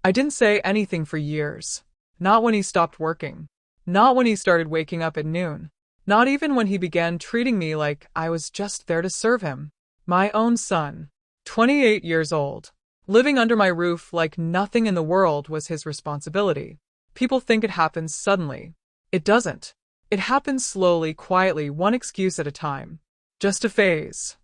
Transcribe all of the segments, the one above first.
I didn't say anything for years. Not when he stopped working. Not when he started waking up at noon. Not even when he began treating me like I was just there to serve him. My own son, 28 years old, living under my roof like nothing in the world was his responsibility. People think it happens suddenly. It doesn't. It happens slowly, quietly, one excuse at a time. Just a phase.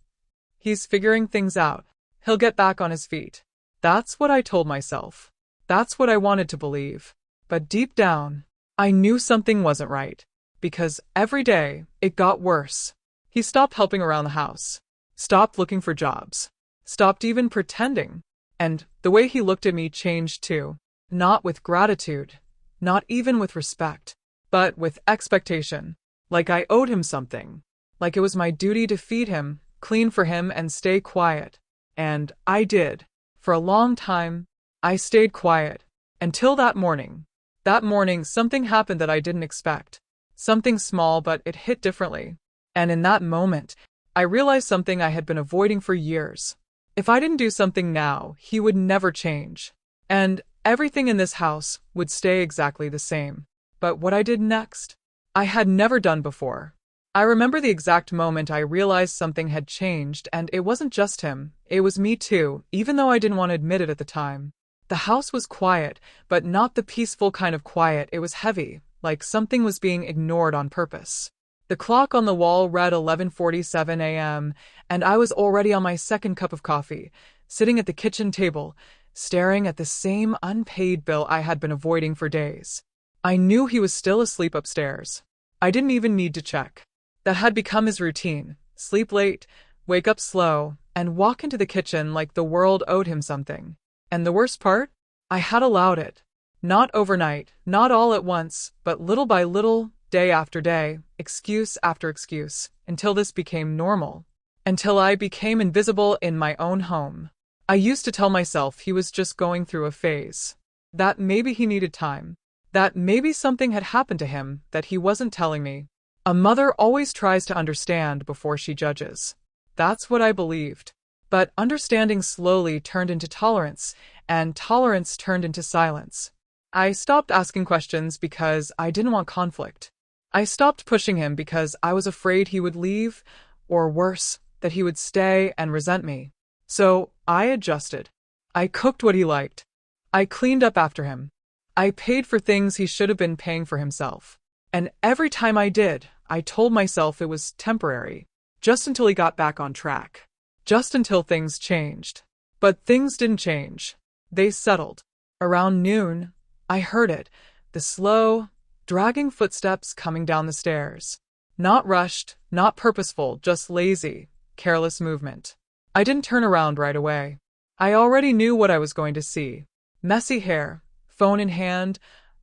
He's figuring things out. He'll get back on his feet. That's what I told myself. That's what I wanted to believe. But deep down, I knew something wasn't right. Because every day, it got worse. He stopped helping around the house. Stopped looking for jobs. Stopped even pretending. And the way he looked at me changed too. Not with gratitude. Not even with respect. But with expectation. Like I owed him something. Like it was my duty to feed him, clean for him, and stay quiet. And I did. For a long time, I stayed quiet. Until that morning. That morning, something happened that I didn't expect. Something small, but it hit differently. And in that moment, I realized something I had been avoiding for years. If I didn't do something now, he would never change. And everything in this house would stay exactly the same. But what I did next, I had never done before. I remember the exact moment I realized something had changed, and it wasn't just him, it was me too, even though I didn't want to admit it at the time. The house was quiet, but not the peaceful kind of quiet. It was heavy, like something was being ignored on purpose. The clock on the wall read 11:47 a.m., and I was already on my second cup of coffee, sitting at the kitchen table, staring at the same unpaid bill I had been avoiding for days. I knew he was still asleep upstairs. I didn't even need to check. That had become his routine: sleep late, wake up slow, and walk into the kitchen like the world owed him something. And the worst part? I had allowed it. Not overnight, not all at once, but little by little, day after day, excuse after excuse, until this became normal. Until I became invisible in my own home. I used to tell myself he was just going through a phase. That maybe he needed time. That maybe something had happened to him that he wasn't telling me. A mother always tries to understand before she judges. That's what I believed. But understanding slowly turned into tolerance, and tolerance turned into silence. I stopped asking questions because I didn't want conflict. I stopped pushing him because I was afraid he would leave, or worse, that he would stay and resent me. So I adjusted. I cooked what he liked. I cleaned up after him. I paid for things he should have been paying for himself. And every time I did, I told myself it was temporary. Just until he got back on track. Just until things changed. But things didn't change. They settled. Around noon, I heard it. The slow, dragging footsteps coming down the stairs. Not rushed, not purposeful, just lazy, careless movement. I didn't turn around right away. I already knew what I was going to see. Messy hair, phone in hand,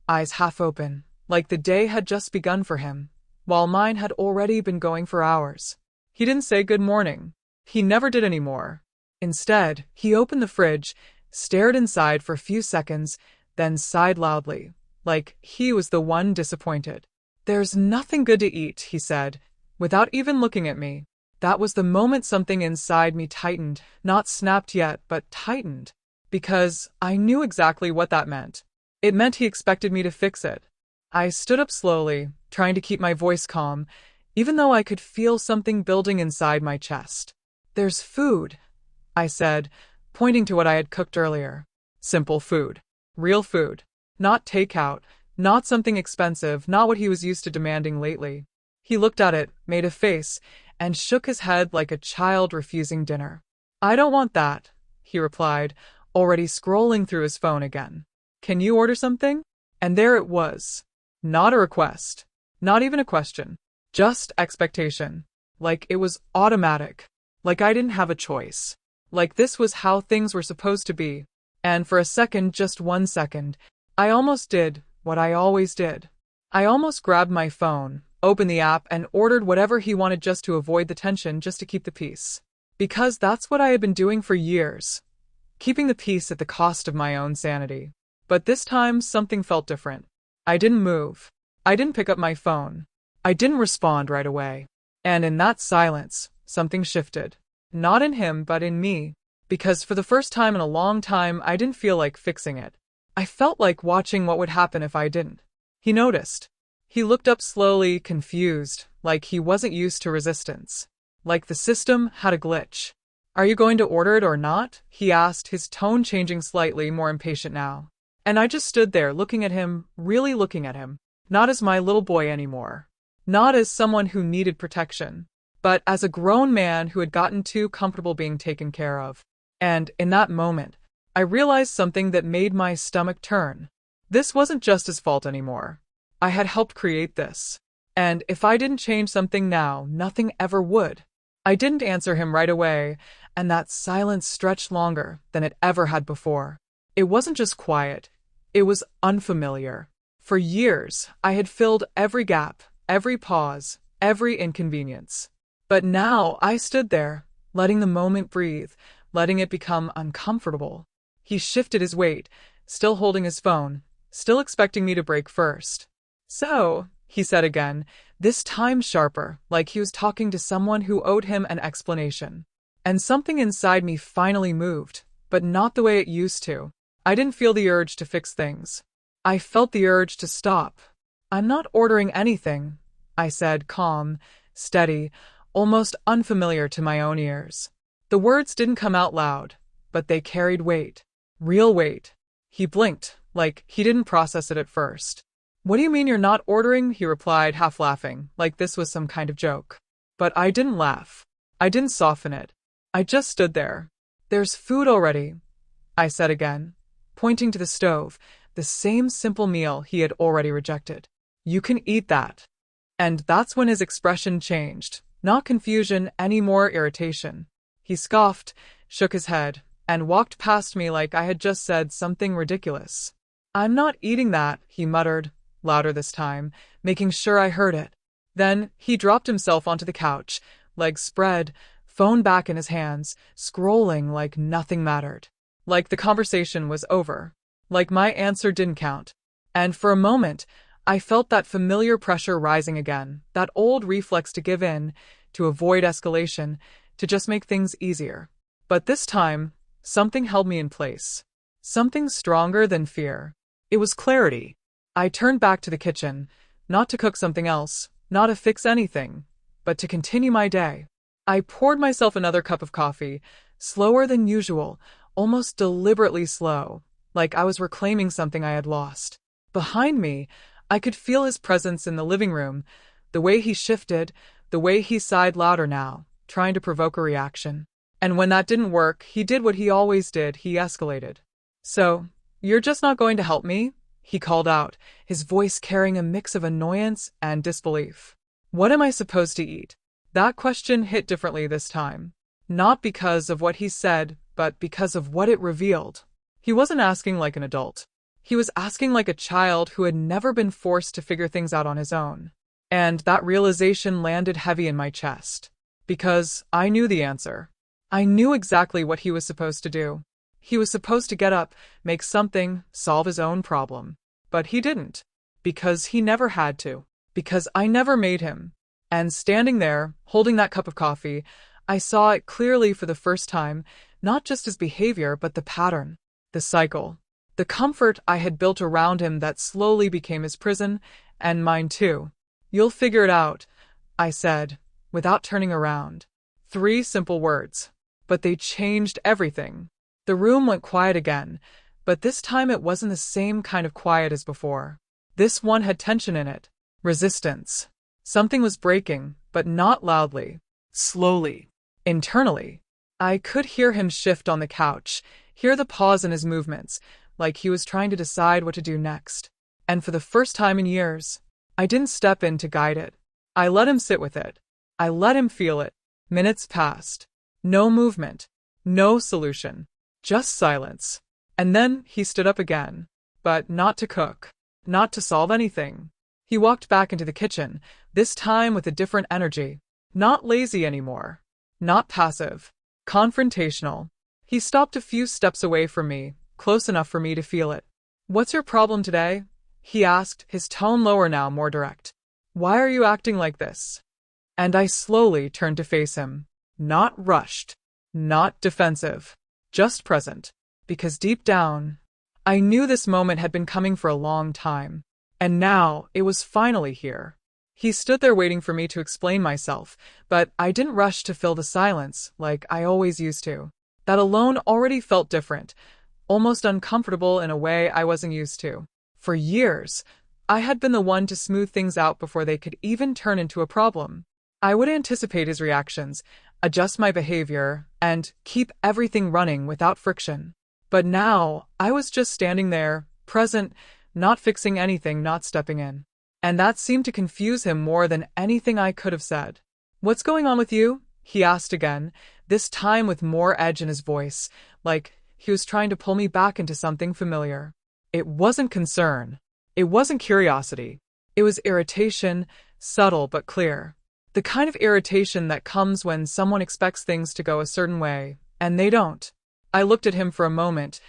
eyes half open, like the day had just begun for him, while mine had already been going for hours. He didn't say good morning. He never did anymore. Instead, he opened the fridge, stared inside for a few seconds, then sighed loudly, like he was the one disappointed. "There's nothing good to eat," he said, without even looking at me. That was the moment something inside me tightened, not snapped yet, but tightened. Because I knew exactly what that meant. It meant he expected me to fix it. I stood up slowly, trying to keep my voice calm, even though I could feel something building inside my chest. "There's food," I said, pointing to what I had cooked earlier. Simple food. Real food. Not takeout. Not something expensive, not what he was used to demanding lately. He looked at it, made a face, and shook his head like a child refusing dinner. "I don't want that," he replied, already scrolling through his phone again. "Can you order something?" And there it was. Not a request. Not even a question. Just expectation. Like it was automatic. Like I didn't have a choice. Like this was how things were supposed to be. And for a second, just 1 second, I almost did what I always did. I almost grabbed my phone, opened the app, and ordered whatever he wanted just to avoid the tension, just to keep the peace. Because that's what I had been doing for years. Keeping the peace at the cost of my own sanity. But this time, something felt different. I didn't move. I didn't pick up my phone. I didn't respond right away. And in that silence, something shifted. Not in him, but in me. Because for the first time in a long time, I didn't feel like fixing it. I felt like watching what would happen if I didn't. He noticed. He looked up slowly, confused, like he wasn't used to resistance. Like the system had a glitch. Are you going to order it or not? He asked, his tone changing slightly, more impatient now. And I just stood there looking at him, really looking at him. Not as my little boy anymore. Not as someone who needed protection. But as a grown man who had gotten too comfortable being taken care of. And in that moment, I realized something that made my stomach turn. This wasn't just his fault anymore. I had helped create this. And if I didn't change something now, nothing ever would. I didn't answer him right away, and that silence stretched longer than it ever had before. It wasn't just quiet. It was unfamiliar. For years, I had filled every gap, every pause, every inconvenience. But now I stood there, letting the moment breathe, letting it become uncomfortable. He shifted his weight, still holding his phone, still expecting me to break first. So, he said again, this time sharper, like he was talking to someone who owed him an explanation. And something inside me finally moved, but not the way it used to. I didn't feel the urge to fix things. I felt the urge to stop. I'm not ordering anything, I said, calm, steady, almost unfamiliar to my own ears. The words didn't come out loud, but they carried weight. Real weight. He blinked, like he didn't process it at first. What do you mean you're not ordering? He replied, half laughing, like this was some kind of joke. But I didn't laugh. I didn't soften it. I just stood there. There's food already, I said again, pointing to the stove, the same simple meal he had already rejected. You can eat that. And that's when his expression changed, not confusion, any more irritation. He scoffed, shook his head, and walked past me like I had just said something ridiculous. I'm not eating that, he muttered, louder this time, making sure I heard it. Then he dropped himself onto the couch, legs spread, phone back in his hands, scrolling like nothing mattered. Like the conversation was over. Like my answer didn't count. And for a moment, I felt that familiar pressure rising again, that old reflex to give in, to avoid escalation, to just make things easier. But this time, something held me in place. Something stronger than fear. It was clarity. I turned back to the kitchen, not to cook something else, not to fix anything, but to continue my day. I poured myself another cup of coffee, slower than usual, almost deliberately slow, like I was reclaiming something I had lost. Behind me, I could feel his presence in the living room, the way he shifted, the way he sighed louder now, trying to provoke a reaction. And when that didn't work, he did what he always did, he escalated. So, you're just not going to help me? He called out, his voice carrying a mix of annoyance and disbelief. What am I supposed to eat? That question hit differently this time. Not because of what he said, but because of what it revealed. He wasn't asking like an adult. He was asking like a child who had never been forced to figure things out on his own. And that realization landed heavy in my chest. Because I knew the answer. I knew exactly what he was supposed to do. He was supposed to get up, make something, solve his own problem. But he didn't. Because he never had to. Because I never made him. And standing there, holding that cup of coffee, I saw it clearly for the first time, not just his behavior, but the pattern, the cycle, the comfort I had built around him that slowly became his prison, and mine too. You'll figure it out, I said, without turning around. 3 simple words. But they changed everything. The room went quiet again, but this time it wasn't the same kind of quiet as before. This one had tension in it. Resistance. Something was breaking, but not loudly. Slowly. Internally. I could hear him shift on the couch, hear the pause in his movements, like he was trying to decide what to do next. And for the first time in years, I didn't step in to guide it. I let him sit with it. I let him feel it. Minutes passed. No movement. No solution. Just silence. And then he stood up again. But not to cook. Not to solve anything. He walked back into the kitchen, this time with a different energy. Not lazy anymore. Not passive. Confrontational. He stopped a few steps away from me, close enough for me to feel it. What's your problem today? He asked, his tone lower now, more direct. Why are you acting like this? And I slowly turned to face him. Not rushed. Not defensive. Just present. Because deep down, I knew this moment had been coming for a long time. And now, it was finally here. He stood there waiting for me to explain myself, but I didn't rush to fill the silence like I always used to. That alone already felt different, almost uncomfortable in a way I wasn't used to. For years, I had been the one to smooth things out before they could even turn into a problem. I would anticipate his reactions, adjust my behavior, and keep everything running without friction. But now, I was just standing there, present, not fixing anything, not stepping in. And that seemed to confuse him more than anything I could have said. "What's going on with you?" he asked again, this time with more edge in his voice, like he was trying to pull me back into something familiar. It wasn't concern. It wasn't curiosity. It was irritation, subtle but clear. The kind of irritation that comes when someone expects things to go a certain way, and they don't. I looked at him for a moment,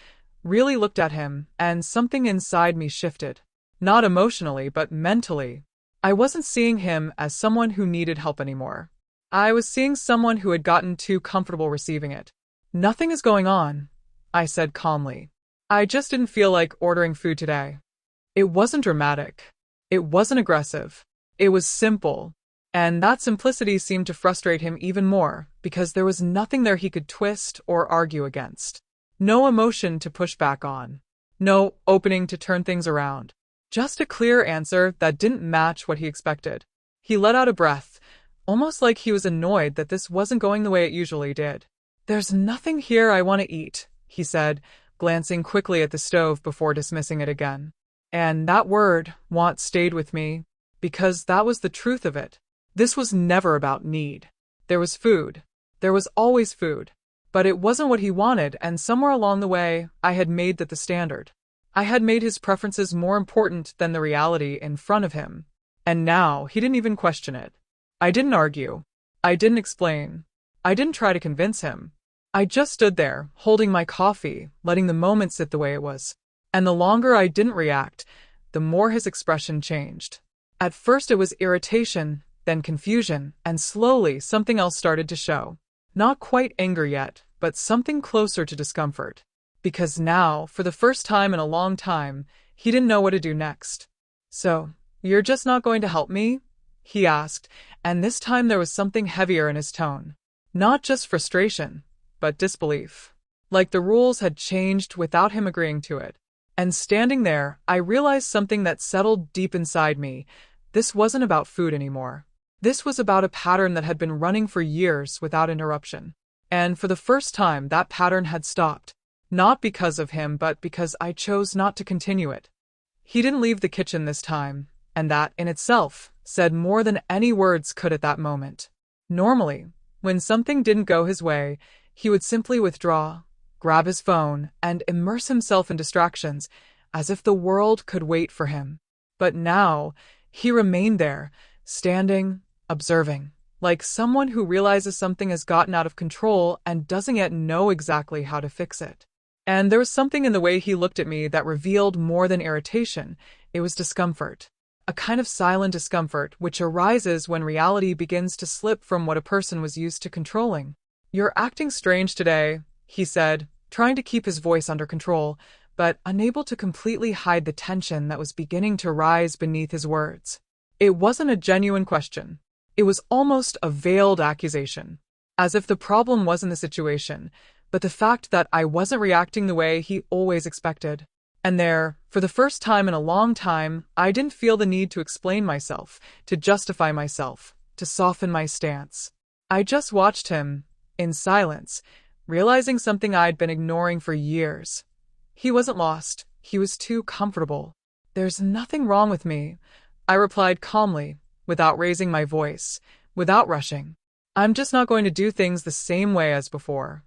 really looked at him, and something inside me shifted. Not emotionally, but mentally. I wasn't seeing him as someone who needed help anymore. I was seeing someone who had gotten too comfortable receiving it. "Nothing is going on," I said calmly. "I just didn't feel like ordering food today." It wasn't dramatic. It wasn't aggressive. It was simple. And that simplicity seemed to frustrate him even more, because there was nothing there he could twist or argue against. No emotion to push back on. No opening to turn things around. Just a clear answer that didn't match what he expected. He let out a breath, almost like he was annoyed that this wasn't going the way it usually did. "There's nothing here I want to eat," he said, glancing quickly at the stove before dismissing it again. And that word, want, stayed with me, because that was the truth of it. This was never about need. There was food. There was always food. But it wasn't what he wanted, and somewhere along the way, I had made that the standard. I had made his preferences more important than the reality in front of him. And now, he didn't even question it. I didn't argue. I didn't explain. I didn't try to convince him. I just stood there, holding my coffee, letting the moment sit the way it was. And the longer I didn't react, the more his expression changed. At first it was irritation, then confusion, and slowly something else started to show. Not quite anger yet, but something closer to discomfort. Because now, for the first time in a long time, he didn't know what to do next. "So, you're just not going to help me?" he asked, and this time there was something heavier in his tone. Not just frustration, but disbelief. Like the rules had changed without him agreeing to it. And standing there, I realized something that settled deep inside me. This wasn't about food anymore. This was about a pattern that had been running for years without interruption. And for the first time, that pattern had stopped. Not because of him, but because I chose not to continue it. He didn't leave the kitchen this time, and that, in itself, said more than any words could at that moment. Normally, when something didn't go his way, he would simply withdraw, grab his phone, and immerse himself in distractions, as if the world could wait for him. But now, he remained there, standing, observing, like someone who realizes something has gotten out of control and doesn't yet know exactly how to fix it. And there was something in the way he looked at me that revealed more than irritation. It was discomfort. A kind of silent discomfort which arises when reality begins to slip from what a person was used to controlling. "You're acting strange today," he said, trying to keep his voice under control, but unable to completely hide the tension that was beginning to rise beneath his words. It wasn't a genuine question. It was almost a veiled accusation. As if the problem wasn't the situation, but the fact that I wasn't reacting the way he always expected. And there, for the first time in a long time, I didn't feel the need to explain myself, to justify myself, to soften my stance. I just watched him, in silence, realizing something I'd been ignoring for years. He wasn't lost. He was too comfortable. "There's nothing wrong with me," I replied calmly, without raising my voice, without rushing. "I'm just not going to do things the same way as before."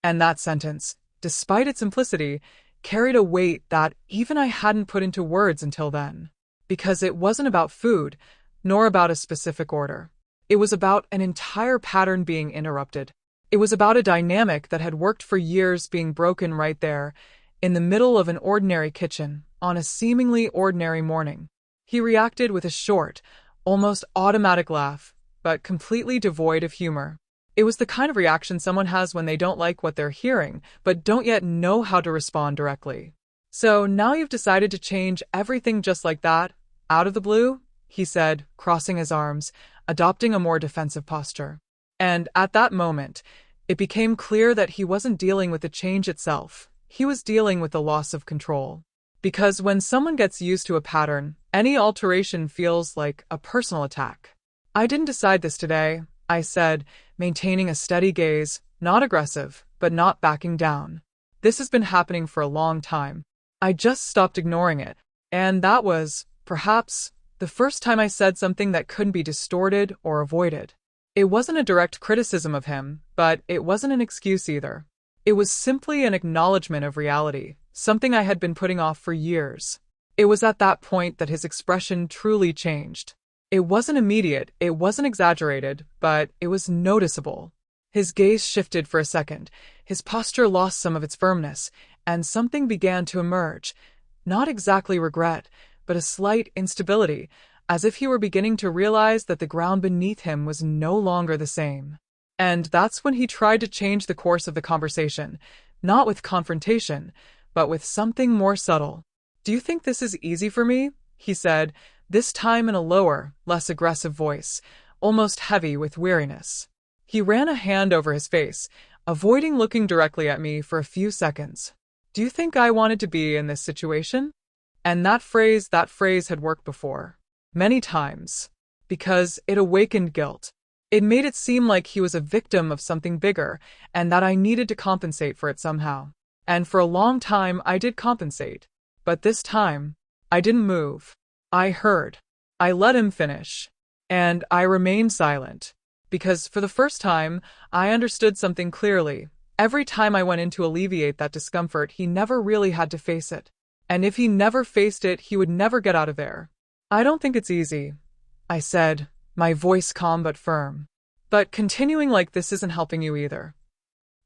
And that sentence, despite its simplicity, carried a weight that even I hadn't put into words until then. Because it wasn't about food, nor about a specific order. It was about an entire pattern being interrupted. It was about a dynamic that had worked for years being broken right there, in the middle of an ordinary kitchen, on a seemingly ordinary morning. He reacted with a short, almost automatic laugh, but completely devoid of humor. It was the kind of reaction someone has when they don't like what they're hearing, but don't yet know how to respond directly. So now you've decided to change everything just like that, out of the blue? He said, crossing his arms, adopting a more defensive posture. And at that moment, it became clear that he wasn't dealing with the change itself. He was dealing with the loss of control. Because when someone gets used to a pattern, any alteration feels like a personal attack. I didn't decide this today, I said, maintaining a steady gaze, not aggressive, but not backing down. This has been happening for a long time. I just stopped ignoring it. And that was, perhaps, the first time I said something that couldn't be distorted or avoided. It wasn't a direct criticism of him, but it wasn't an excuse either. It was simply an acknowledgement of reality, something I had been putting off for years. It was at that point that his expression truly changed. It wasn't immediate, it wasn't exaggerated, but it was noticeable. His gaze shifted for a second, his posture lost some of its firmness, and something began to emerge. Not exactly regret, but a slight instability, as if he were beginning to realize that the ground beneath him was no longer the same. And that's when he tried to change the course of the conversation, not with confrontation, but with something more subtle. "Do you think this is easy for me?" he said, this time in a lower, less aggressive voice, almost heavy with weariness. He ran a hand over his face, avoiding looking directly at me for a few seconds. "Do you think I wanted to be in this situation?" And that phrase had worked before. Many times. Because it awakened guilt. It made it seem like he was a victim of something bigger, and that I needed to compensate for it somehow. And for a long time I did compensate. But this time, I didn't move. I heard. I let him finish. And I remained silent. Because for the first time, I understood something clearly. Every time I went in to alleviate that discomfort, he never really had to face it. And if he never faced it, he would never get out of there. "I don't think it's easy," I said, my voice calm but firm. "But continuing like this isn't helping you either."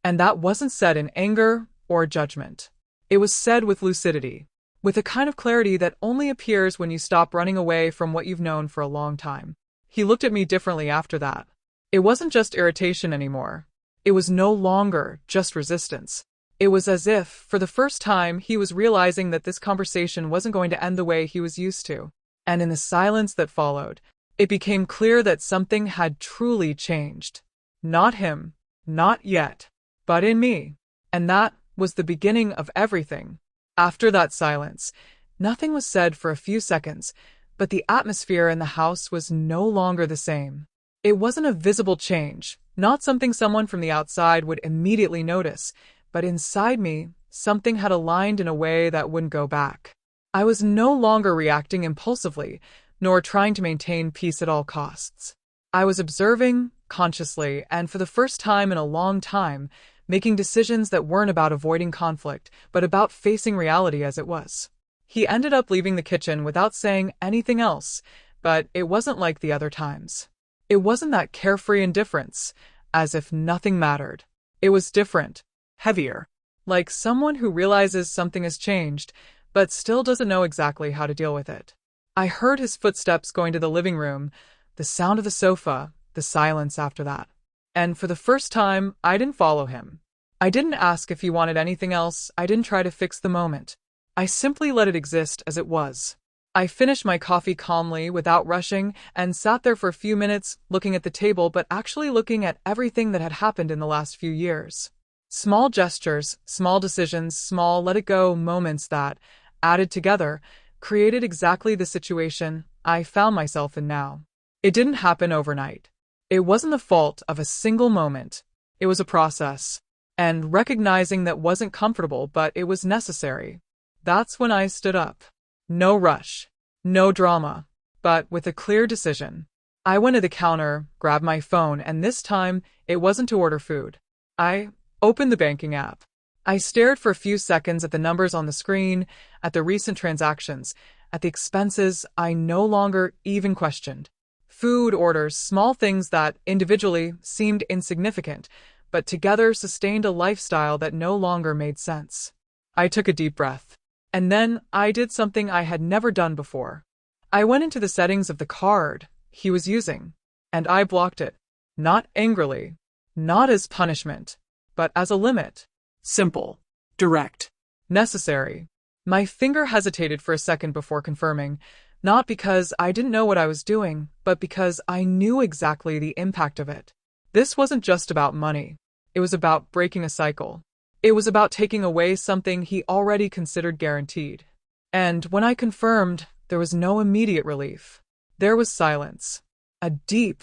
And that wasn't said in anger or judgment. It was said with lucidity, with a kind of clarity that only appears when you stop running away from what you've known for a long time. He looked at me differently after that. It wasn't just irritation anymore. It was no longer just resistance. It was as if, for the first time, he was realizing that this conversation wasn't going to end the way he was used to. And in the silence that followed, it became clear that something had truly changed. Not him, not yet, but in me. And that was the beginning of everything. After that silence, nothing was said for a few seconds, but the atmosphere in the house was no longer the same. It wasn't a visible change, not something someone from the outside would immediately notice, but inside me, something had aligned in a way that wouldn't go back. I was no longer reacting impulsively, nor trying to maintain peace at all costs. I was observing, consciously, and for the first time in a long time, making decisions that weren't about avoiding conflict, but about facing reality as it was. He ended up leaving the kitchen without saying anything else, but it wasn't like the other times. It wasn't that carefree indifference, as if nothing mattered. It was different, heavier, like someone who realizes something has changed, but still doesn't know exactly how to deal with it. I heard his footsteps going to the living room, the sound of the sofa, the silence after that. And for the first time, I didn't follow him. I didn't ask if he wanted anything else, I didn't try to fix the moment. I simply let it exist as it was. I finished my coffee calmly, without rushing, and sat there for a few minutes, looking at the table but actually looking at everything that had happened in the last few years. Small gestures, small decisions, small let-it-go moments that, added together, created exactly the situation I found myself in now. It didn't happen overnight. It wasn't the fault of a single moment. It was a process. And recognizing that wasn't comfortable, but it was necessary. That's when I stood up. No rush. No drama. But with a clear decision. I went to the counter, grabbed my phone, and this time, it wasn't to order food. I opened the banking app. I stared for a few seconds at the numbers on the screen, at the recent transactions, at the expenses I no longer even questioned. Food orders, small things that, individually, seemed insignificant, but together sustained a lifestyle that no longer made sense. I took a deep breath. And then I did something I had never done before. I went into the settings of the card he was using, and I blocked it. Not angrily, not as punishment, but as a limit. Simple, direct, necessary. My finger hesitated for a second before confirming, not because I didn't know what I was doing, but because I knew exactly the impact of it. This wasn't just about money. It was about breaking a cycle. It was about taking away something he already considered guaranteed. And when I confirmed, there was no immediate relief. There was silence. A deep,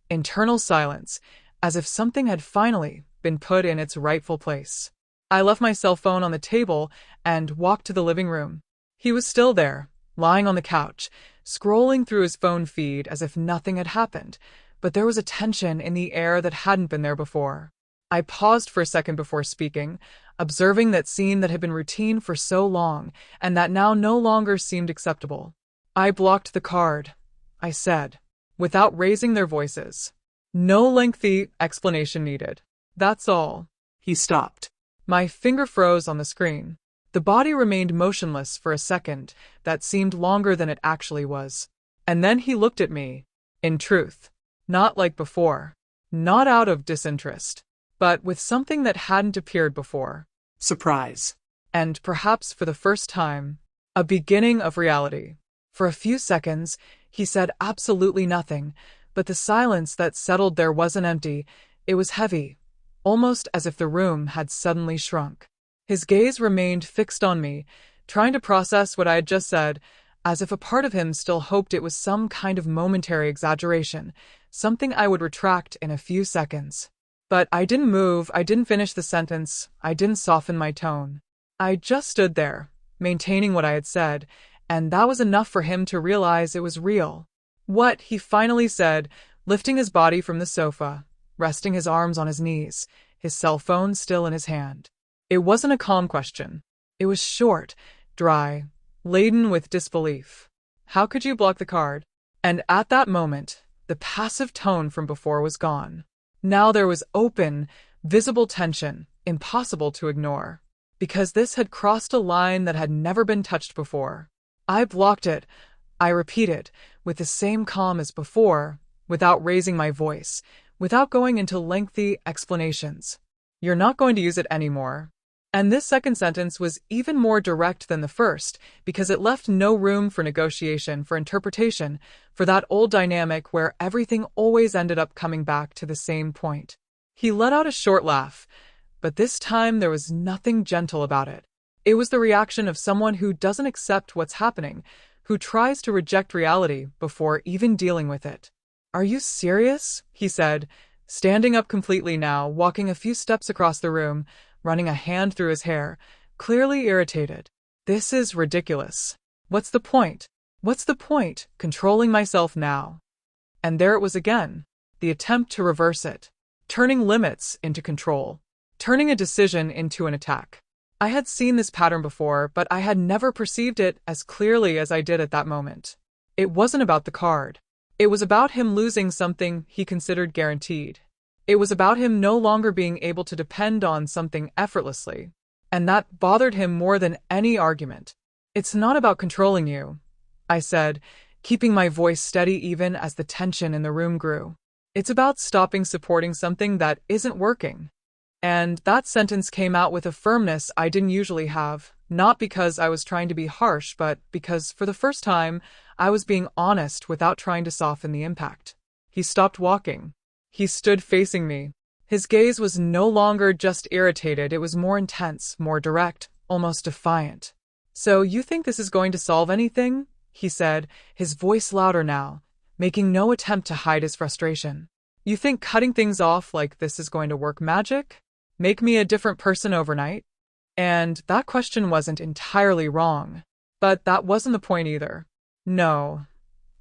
internal silence, as if something had finally been put in its rightful place. I left my cell phone on the table and walked to the living room. He was still there, lying on the couch, scrolling through his phone feed as if nothing had happened, but there was a tension in the air that hadn't been there before. I paused for a second before speaking, observing that scene that had been routine for so long and that now no longer seemed acceptable. I blocked the card, I said, without raising their voices. No lengthy explanation needed. That's all. He stopped. My finger froze on the screen. The body remained motionless for a second that seemed longer than it actually was. And then he looked at me. In truth, not like before. Not out of disinterest, but with something that hadn't appeared before. Surprise. And perhaps for the first time, a beginning of reality. For a few seconds, he said absolutely nothing, but the silence that settled there wasn't empty, it was heavy, almost as if the room had suddenly shrunk. His gaze remained fixed on me, trying to process what I had just said, as if a part of him still hoped it was some kind of momentary exaggeration, something I would retract in a few seconds. But I didn't move, I didn't finish the sentence, I didn't soften my tone. I just stood there, maintaining what I had said, and that was enough for him to realize it was real. What, he finally said, lifting his body from the sofa, resting his arms on his knees, his cell phone still in his hand. It wasn't a calm question. It was short, dry, laden with disbelief. How could you block the card? And at that moment, the passive tone from before was gone. Now there was open, visible tension, impossible to ignore. Because this had crossed a line that had never been touched before. I blocked it, I repeated, with the same calm as before, without raising my voice, without going into lengthy explanations. You're not going to use it anymore. And this second sentence was even more direct than the first, because it left no room for negotiation, for interpretation, for that old dynamic where everything always ended up coming back to the same point. He let out a short laugh, but this time there was nothing gentle about it. It was the reaction of someone who doesn't accept what's happening, who tries to reject reality before even dealing with it. Are you serious? He said, standing up completely now, walking a few steps across the room, running a hand through his hair, clearly irritated. This is ridiculous. What's the point? What's the point, controlling myself now? And there it was again, the attempt to reverse it, turning limits into control, turning a decision into an attack. I had seen this pattern before, but I had never perceived it as clearly as I did at that moment. It wasn't about the card. It was about him losing something he considered guaranteed. It was about him no longer being able to depend on something effortlessly. And that bothered him more than any argument. It's not about controlling you, I said, keeping my voice steady even as the tension in the room grew. It's about stopping supporting something that isn't working. And that sentence came out with a firmness I didn't usually have, not because I was trying to be harsh, but because, for the first time, I was being honest without trying to soften the impact. He stopped walking. He stood facing me. His gaze was no longer just irritated, it was more intense, more direct, almost defiant. So you think this is going to solve anything? He said, his voice louder now, making no attempt to hide his frustration. You think cutting things off like this is going to work magic? Make me a different person overnight? And that question wasn't entirely wrong. But that wasn't the point either. No,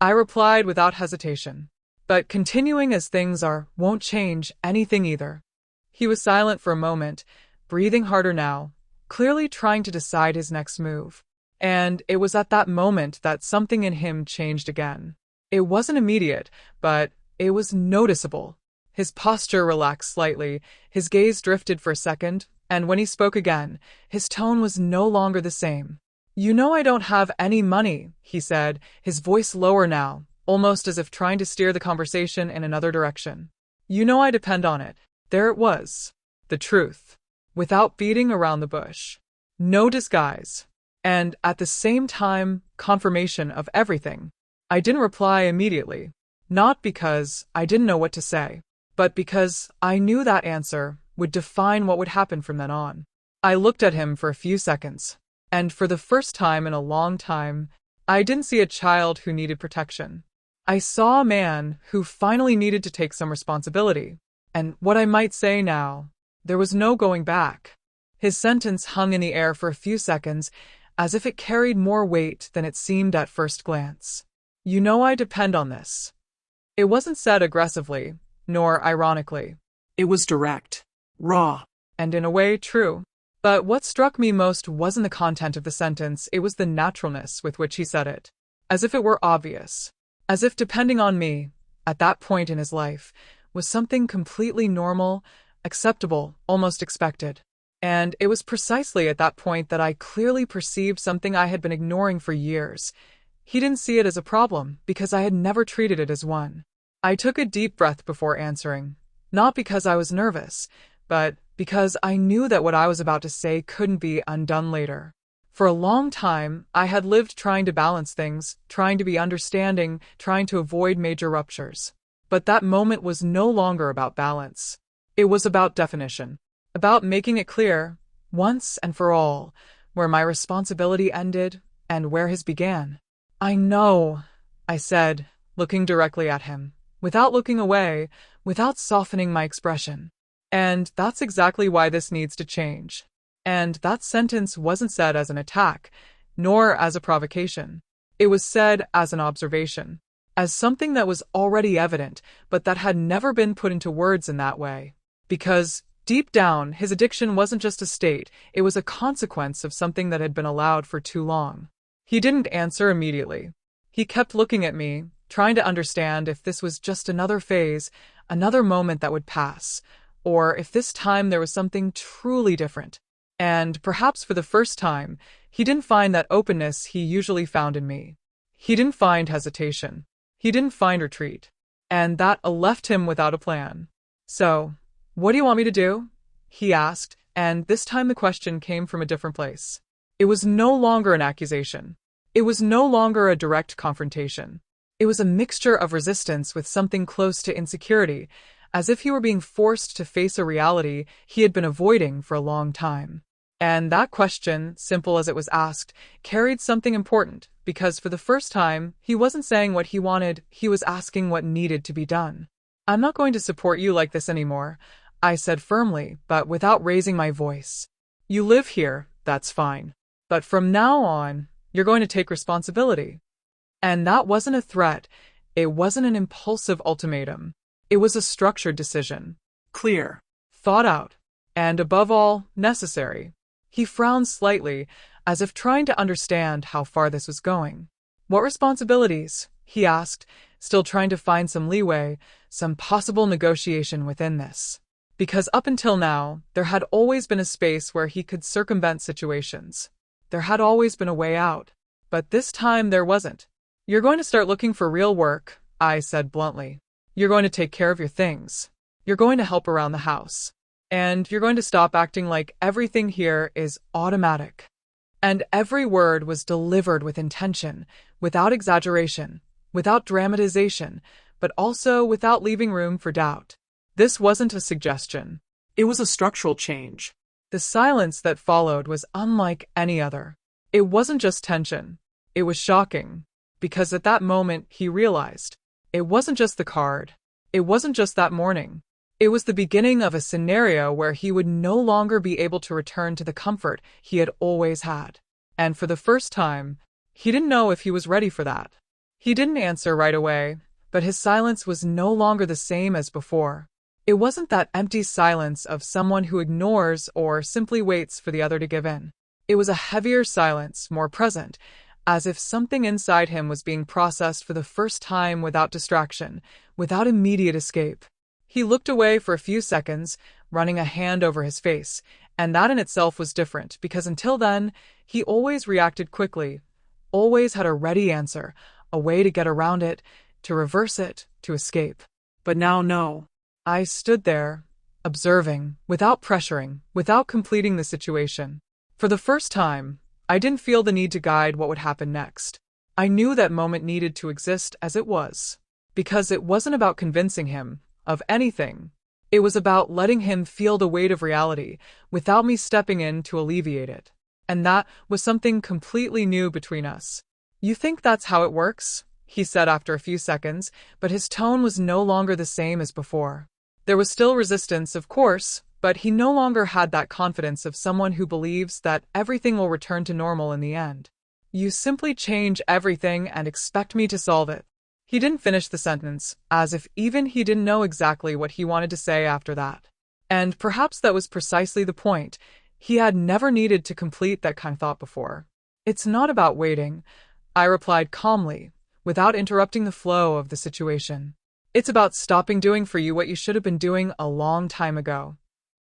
I replied without hesitation. But continuing as things are won't change anything either. He was silent for a moment, breathing harder now, clearly trying to decide his next move. And it was at that moment that something in him changed again. It wasn't immediate, but it was noticeable. His posture relaxed slightly, his gaze drifted for a second, and when he spoke again, his tone was no longer the same. You know I don't have any money, he said, his voice lower now, almost as if trying to steer the conversation in another direction. You know I depend on it. There it was. The truth. Without beating around the bush. No disguise. and at the same time, confirmation of everything. I didn't reply immediately, not because I didn't know what to say, but because I knew that answer would define what would happen from then on. I looked at him for a few seconds, and for the first time in a long time, I didn't see a child who needed protection. I saw a man who finally needed to take some responsibility. And what I might say now, there was no going back. His sentence hung in the air for a few seconds, as if it carried more weight than it seemed at first glance. You know I depend on this. It wasn't said aggressively, nor ironically. It was direct, raw, and in a way true. But what struck me most wasn't the content of the sentence, it was the naturalness with which he said it. As if it were obvious. As if depending on me, at that point in his life, was something completely normal, acceptable, almost expected. And it was precisely at that point that I clearly perceived something I had been ignoring for years. He didn't see it as a problem, because I had never treated it as one. I took a deep breath before answering, not because I was nervous, but because I knew that what I was about to say couldn't be undone later. For a long time, I had lived trying to balance things, trying to be understanding, trying to avoid major ruptures. But that moment was no longer about balance. It was about definition, about making it clear, once and for all, where my responsibility ended and where his began. I know, I said, looking directly at him, without looking away, without softening my expression. And that's exactly why this needs to change. And that sentence wasn't said as an attack, nor as a provocation. It was said as an observation, as something that was already evident, but that had never been put into words in that way. Because, deep down, his addiction wasn't just a state, it was a consequence of something that had been allowed for too long. He didn't answer immediately. He kept looking at me, trying to understand if this was just another phase, another moment that would pass, or if this time there was something truly different. And perhaps for the first time, he didn't find that openness he usually found in me. He didn't find hesitation. He didn't find retreat. And that left him without a plan. So, what do you want me to do? He asked, and this time the question came from a different place. It was no longer an accusation. It was no longer a direct confrontation. It was a mixture of resistance with something close to insecurity, as if he were being forced to face a reality he had been avoiding for a long time. And that question, simple as it was asked, carried something important, because for the first time, he wasn't saying what he wanted, he was asking what needed to be done. I'm not going to support you like this anymore, I said firmly, but without raising my voice. You live here, that's fine. But from now on, you're going to take responsibility. And that wasn't a threat, it wasn't an impulsive ultimatum. It was a structured decision. Clear. Thought out. And above all, necessary. He frowned slightly, as if trying to understand how far this was going. What responsibilities? He asked, still trying to find some leeway, some possible negotiation within this. Because up until now, there had always been a space where he could circumvent situations. There had always been a way out. But this time there wasn't. You're going to start looking for real work, I said bluntly. You're going to take care of your things. You're going to help around the house. And you're going to stop acting like everything here is automatic. And every word was delivered with intention, without exaggeration, without dramatization, but also without leaving room for doubt. This wasn't a suggestion. It was a structural change. The silence that followed was unlike any other. It wasn't just tension. It was shocking. Because at that moment, he realized. It wasn't just the card. It wasn't just that morning. It was the beginning of a scenario where he would no longer be able to return to the comfort he had always had. And for the first time, he didn't know if he was ready for that. He didn't answer right away, but his silence was no longer the same as before. It wasn't that empty silence of someone who ignores or simply waits for the other to give in. It was a heavier silence, more present, as if something inside him was being processed for the first time without distraction, without immediate escape. He looked away for a few seconds, running a hand over his face, and that in itself was different, because until then, he always reacted quickly, always had a ready answer, a way to get around it, to reverse it, to escape. But now no. I stood there, observing, without pressuring, without completing the situation. For the first time, I didn't feel the need to guide what would happen next. I knew that moment needed to exist as it was. Because it wasn't about convincing him of anything. It was about letting him feel the weight of reality without me stepping in to alleviate it. And that was something completely new between us. You think that's how it works? He said after a few seconds, but his tone was no longer the same as before. There was still resistance, of course, but he no longer had that confidence of someone who believes that everything will return to normal in the end. You simply change everything and expect me to solve it. He didn't finish the sentence, as if even he didn't know exactly what he wanted to say after that. And perhaps that was precisely the point. He had never needed to complete that kind of thought before. It's not about waiting, I replied calmly, without interrupting the flow of the situation. It's about stopping doing for you what you should have been doing a long time ago.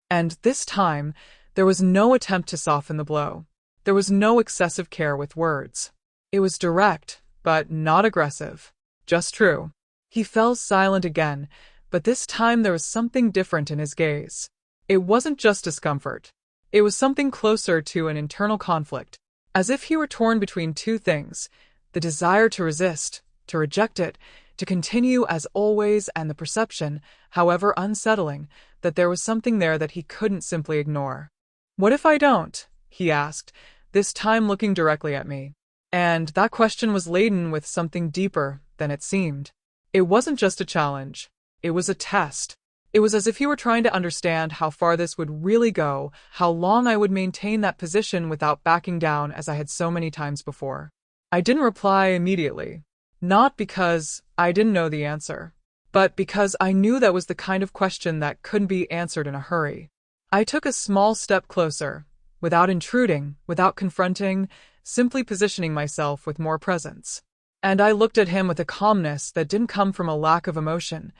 And this time, there was no attempt to soften the blow. There was no excessive care with words. It was direct, but not aggressive. Just true. He fell silent again, but this time there was something different in his gaze. It wasn't just discomfort. It was something closer to an internal conflict, as if he were torn between two things: the desire to resist, to reject it, to continue as always, and the perception, however unsettling, that there was something there that he couldn't simply ignore. "What if I don't?" he asked, this time looking directly at me. And that question was laden with something deeper than it seemed. It wasn't just a challenge. It was a test. It was as if he were trying to understand how far this would really go, how long I would maintain that position without backing down as I had so many times before. I didn't reply immediately. Not because I didn't know the answer, but because I knew that was the kind of question that couldn't be answered in a hurry. I took a small step closer, without intruding, without confronting, simply positioning myself with more presence. And I looked at him with a calmness that didn't come from a lack of emotion,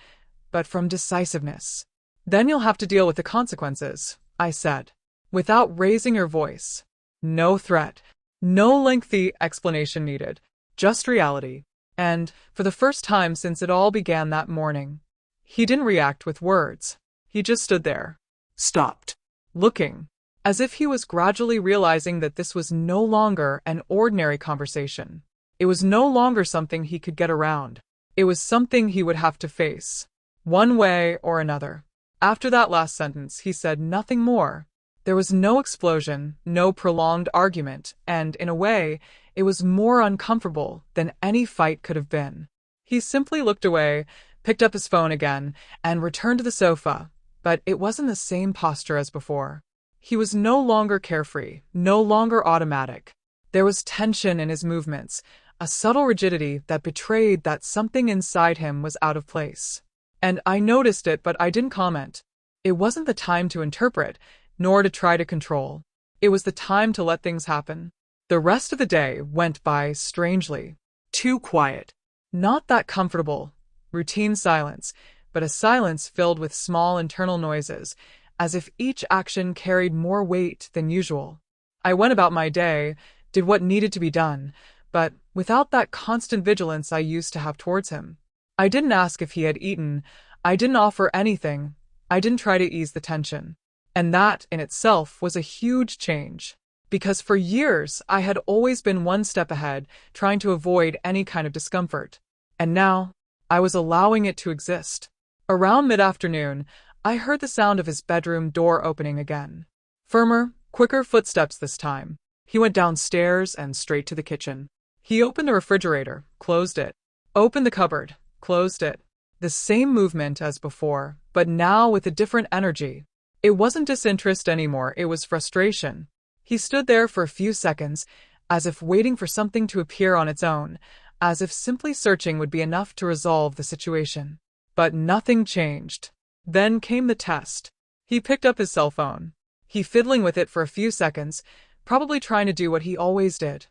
but from decisiveness. "Then you'll have to deal with the consequences," I said, without raising her voice. No threat, no lengthy explanation needed, just reality. And, for the first time since it all began that morning, he didn't react with words. He just stood there, Stopped. looking, as if he was gradually realizing that this was no longer an ordinary conversation. It was no longer something he could get around. It was something he would have to face, one way or another. After that last sentence, he said nothing more. There was no explosion, no prolonged argument, and, in a way, it was more uncomfortable than any fight could have been. He simply looked away, picked up his phone again, and returned to the sofa, but it wasn't the same posture as before. He was no longer carefree, no longer automatic. There was tension in his movements, a subtle rigidity that betrayed that something inside him was out of place. And I noticed it, but I didn't comment. It wasn't the time to interpret, nor to try to control. It was the time to let things happen. The rest of the day went by strangely. Too quiet. Not that comfortable, routine silence, but a silence filled with small internal noises, as if each action carried more weight than usual. I went about my day, did what needed to be done, but without that constant vigilance I used to have towards him. I didn't ask if he had eaten, I didn't offer anything, I didn't try to ease the tension. And that, in itself, was a huge change. Because for years, I had always been one step ahead, trying to avoid any kind of discomfort. And now, I was allowing it to exist. Around mid-afternoon, I heard the sound of his bedroom door opening again. Firmer, quicker footsteps this time. He went downstairs and straight to the kitchen. He opened the refrigerator, closed it. Opened the cupboard, closed it. The same movement as before, but now with a different energy. It wasn't disinterest anymore, it was frustration. He stood there for a few seconds, as if waiting for something to appear on its own, as if simply searching would be enough to resolve the situation. But nothing changed. Then came the test. He picked up his cell phone. He fiddling with it for a few seconds, probably trying to do what he always did.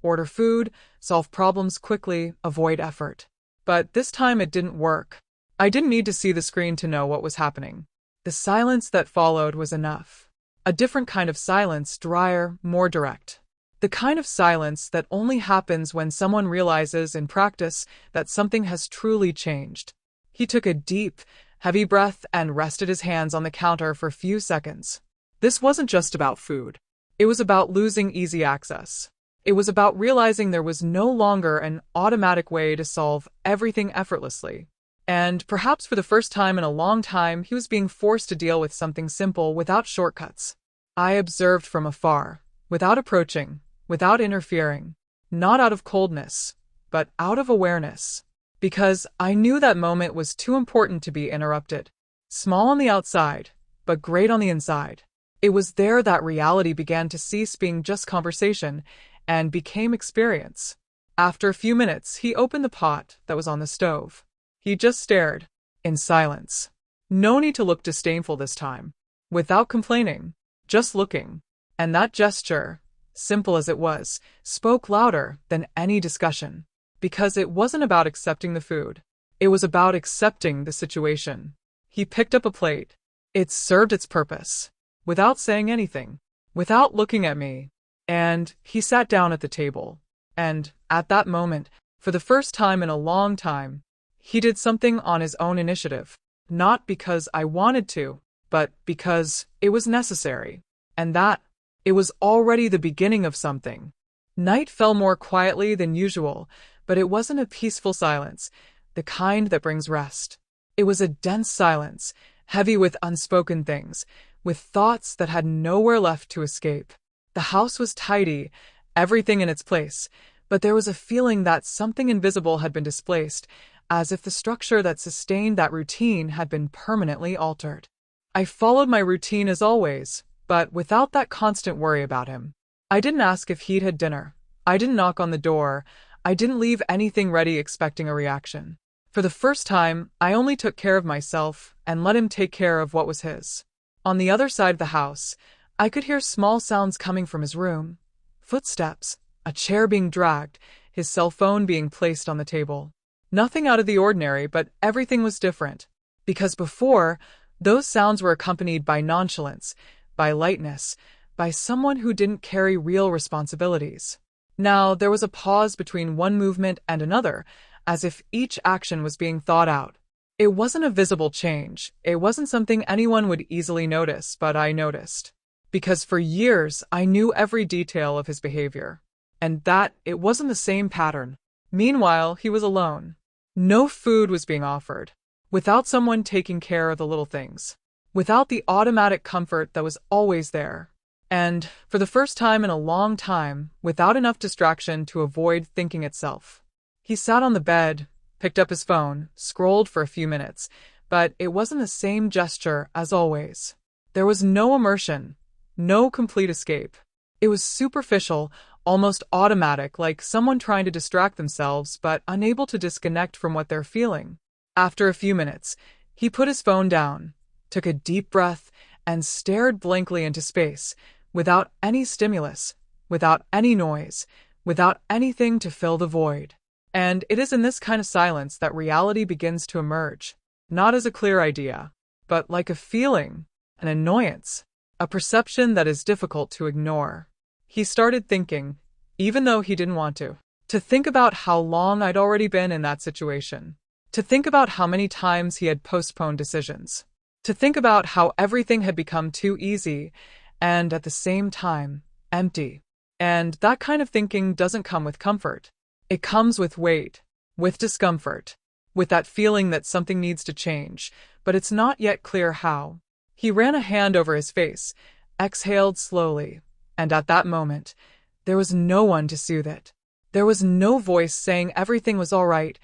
Order food, solve problems quickly, avoid effort. But this time it didn't work. I didn't need to see the screen to know what was happening. The silence that followed was enough. A different kind of silence, drier, more direct. The kind of silence that only happens when someone realizes in practice that something has truly changed. He took a deep, heavy breath and rested his hands on the counter for a few seconds. This wasn't just about food. It was about losing easy access. It was about realizing there was no longer an automatic way to solve everything effortlessly. And perhaps for the first time in a long time, he was being forced to deal with something simple without shortcuts. I observed from afar, without approaching, without interfering, not out of coldness, but out of awareness. Because I knew that moment was too important to be interrupted. Small on the outside, but great on the inside. It was there that reality began to cease being just conversation and became experience. After a few minutes, he opened the pot that was on the stove. He just stared, in silence. No need to look disdainful this time. Without complaining, just looking. And that gesture, simple as it was, spoke louder than any discussion. Because it wasn't about accepting the food. It was about accepting the situation. He picked up a plate. It served its purpose. Without saying anything. Without looking at me. And he sat down at the table. And, at that moment, for the first time in a long time, he did something on his own initiative. Not because I wanted to, but because it was necessary. And that, it was already the beginning of something. Night fell more quietly than usual, but it wasn't a peaceful silence, the kind that brings rest. It was a dense silence, heavy with unspoken things, with thoughts that had nowhere left to escape. The house was tidy, everything in its place, but there was a feeling that something invisible had been displaced, as if the structure that sustained that routine had been permanently altered. I followed my routine as always, but without that constant worry about him. I didn't ask if he'd had dinner. I didn't knock on the door. I didn't leave anything ready expecting a reaction. For the first time, I only took care of myself and let him take care of what was his. On the other side of the house, I could hear small sounds coming from his room. Footsteps, a chair being dragged, his cell phone being placed on the table. Nothing out of the ordinary, but everything was different. Because before, those sounds were accompanied by nonchalance, by lightness, by someone who didn't carry real responsibilities. Now, there was a pause between one movement and another, as if each action was being thought out. It wasn't a visible change. It wasn't something anyone would easily notice, but I noticed. Because for years, I knew every detail of his behavior. And that it wasn't the same pattern. Meanwhile, he was alone. No food was being offered. Without someone taking care of the little things. Without the automatic comfort that was always there. And, for the first time in a long time, without enough distraction to avoid thinking itself. He sat on the bed, picked up his phone, scrolled for a few minutes, but it wasn't the same gesture as always. There was no immersion, no complete escape. It was superficial, almost automatic, like someone trying to distract themselves but unable to disconnect from what they're feeling. After a few minutes, he put his phone down, took a deep breath, and stared blankly into space, without any stimulus, without any noise, without anything to fill the void. And it is in this kind of silence that reality begins to emerge, not as a clear idea, but like a feeling, an annoyance, a perception that is difficult to ignore. He started thinking, even though he didn't want to think about how long I'd already been in that situation, to think about how many times he had postponed decisions, to think about how everything had become too easy and, at the same time, empty. And that kind of thinking doesn't come with comfort. It comes with weight, with discomfort, with that feeling that something needs to change, but it's not yet clear how. He ran a hand over his face, exhaled slowly, and at that moment, there was no one to soothe it. There was no voice saying everything was all right,